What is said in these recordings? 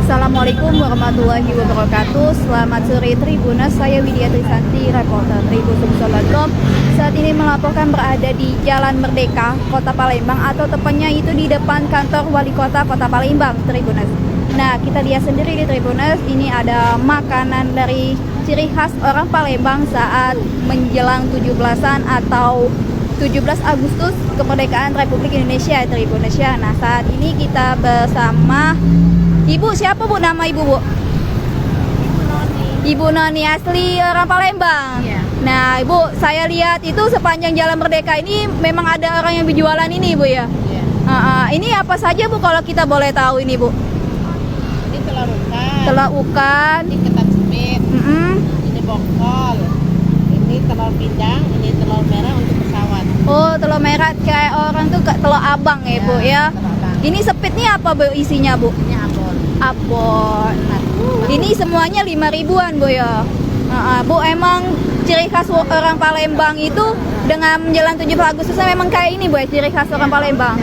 Assalamualaikum warahmatullahi wabarakatuh. Selamat sore Tribuners, saya Widya Trisanti, reporter Tribun.com. Saat ini melaporkan berada di Jalan Merdeka, Kota Palembang, atau tepatnya itu di depan kantor Wali Kota Kota Palembang, Tribuners. Nah, kita lihat sendiri di Tribuners, ini ada makanan dari ciri khas orang Palembang saat menjelang 17-an atau 17 Agustus kemerdekaan Republik Indonesia, Tribuners. Nah, saat ini kita bersama Ibu, siapa Bu nama Ibu, Bu? Ibu Noni asli orang Palembang. Iya. Nah, Ibu, saya lihat itu sepanjang Jalan Merdeka ini memang ada orang yang berjualan ini, Bu ya. Iya. Ini apa saja Bu kalau kita boleh tahu ini, Bu? Ini telur ukan. Telur ukan. Ini ketan semit. Ini bongkol. Ini telur pindang. Ini telur merah untuk pesawat. Oh, telur merah kayak orang tuh telur abang ya, Bu ya. Telur abang. Ini sepitnya apa Bu isinya, Bu? Ini abon. Abon. Ini semuanya 5.000-an, Bu ya. Bu, emang ciri khas orang Palembang itu dengan menjelang 17 Agustus memang kayak ini, Bu ya, ciri khas orang Palembang.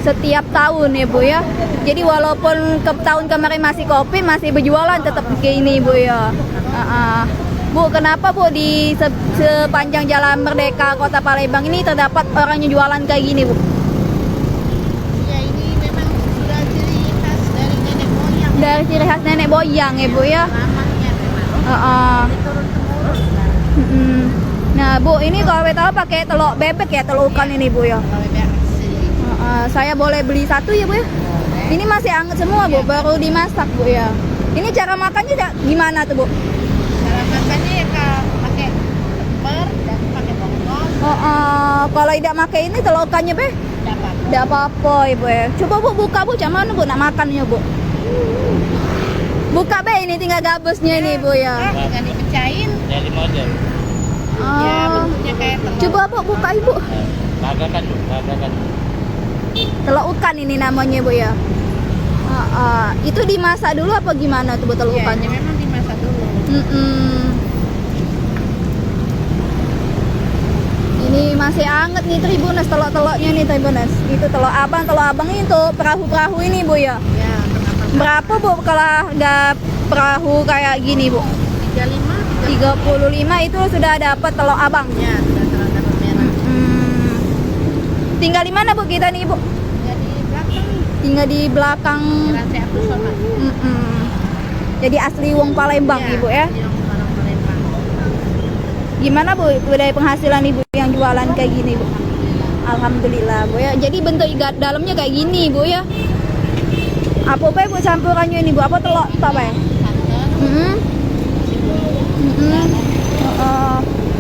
Setiap tahun ya, Bu ya. Jadi walaupun tahun kemarin masih Covid, masih berjualan tetap kayak ini, Bu ya. Bu, kenapa Bu di sepanjang Jalan Merdeka Kota Palembang ini terdapat orang yang jualan kayak gini, Bu? Ya, ini memang sudah ciri khas dari nenek moyang. Dari ciri khas nenek moyang ya, Bu ya. Lamanya memang. Ini turun temurun. Nah, Bu, ini kalau kita tahu pakai telur bebek ya, telur ukan ini, Bu ya. Kalau bebek asli. Saya boleh beli satu ya, Bu ya? Boleh. Ini masih anget semua, Bu, baru dimasak, Bu ya. Ini cara makannya gimana tuh, Bu? Cara makannya ya pakai temper dan pakai bongkol. Kalau tidak pakai ini telur ukannya, Bu? Dapat. Tidak apa-apa, ya, Bu ya. Coba Bu buka, Bu, cara mana Bu nak makannya, Bu? Buka, Be, ini tinggal gabusnya nih, Bu ya. Tinggal dipecahin. Dari model. Ya, bentuknya kayak telur. Coba Bu buka, Ibu. Bagakan. Telur ukan ini namanya, Bu ya. Itu dimasak dulu apa gimana tuh Bu telur Ya, ukannya? memang dimasak dulu. Ini masih anget nih Tribuners, telur-telurnya nih Tribuners. Itu telur abang ini tuh perahu-perahu ini, Bu ya. Ya, kenapa? Berapa Bu kalau ada perahu kayak gini, Bu? 35. 35 itu sudah dapat telur abang. Ya, sudah telur merah. Tinggal di mana Bu kita nih, Bu? Jadi belakang Tinggal di belakang. Rasi aku sholat. Jadi asli wong Palembang, Ibu ya. Di orang Palembang. Gimana Bu dari penghasilan Ibu yang jualan kayak gini, Bu? Alhamdulillah, Bu ya. Jadi bentuk dalamnya kayak gini, Bu ya. Apa Bu campurannya ini, Bu? Apa telur apa ya? Santan,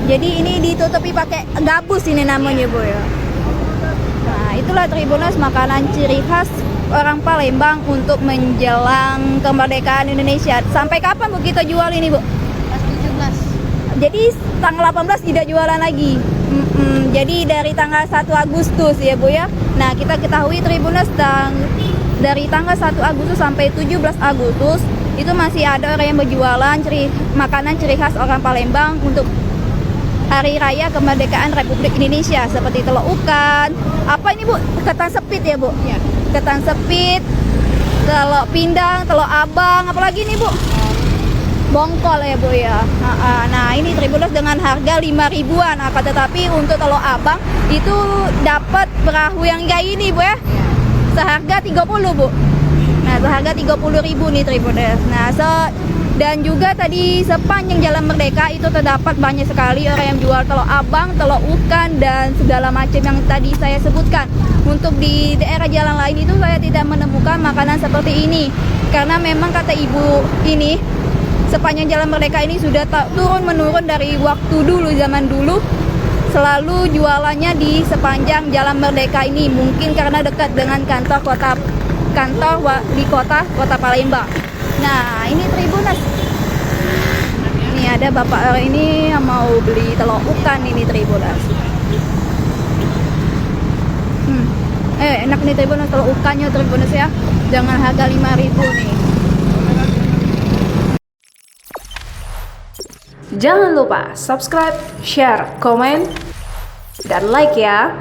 Jadi ini ditutupi pakai gabus ini namanya, Bu ya. Nah, itulah Tribuners makanan ciri khas orang Palembang untuk menjelang kemerdekaan Indonesia. Sampai kapan Bu kita jual ini, Bu? pas 17. Jadi tanggal 18 tidak jualan lagi. Jadi dari tanggal 1 Agustus ya, Bu ya. Nah, kita ketahui Tribuners dari tanggal 1 Agustus sampai 17 Agustus itu masih ada orang yang berjualan makanan ciri khas orang Palembang untuk Hari Raya Kemerdekaan Republik Indonesia seperti telur ukan. Apa ini, Bu? Ketan sepit ya, Bu? Ya. Ketan sepit, telur pindang, telur abang, apalagi nih, Bu? Bongkol ya, Bu ya. Nah, ini Tribuners dengan harga 5.000-an. Akan tetapi untuk telur abang itu dapat perahu yang kayak ini, Bu ya. Seharga 30, Bu. Nah, seharga 30.000 nih Tribuners. Nah, dan juga tadi sepanjang Jalan Merdeka itu terdapat banyak sekali orang yang jual telur abang, telur ukan, dan segala macam yang tadi saya sebutkan. Untuk di daerah jalan lain itu saya tidak menemukan makanan seperti ini. Karena memang kata Ibu ini, sepanjang Jalan Merdeka ini sudah turun-menurun dari waktu dulu, zaman dulu. Selalu jualannya di sepanjang Jalan Merdeka ini. Mungkin karena dekat dengan kantor wali kota Kota Palembang. Nah, ini Tribuners. Ini ada bapak ini yang mau beli telur ukan ini Tribuners. Enak nih Tribuners, telur ukannya Tribuners ya. Dengan harga 5.000 nih. Jangan lupa subscribe, share, komen, dan like ya.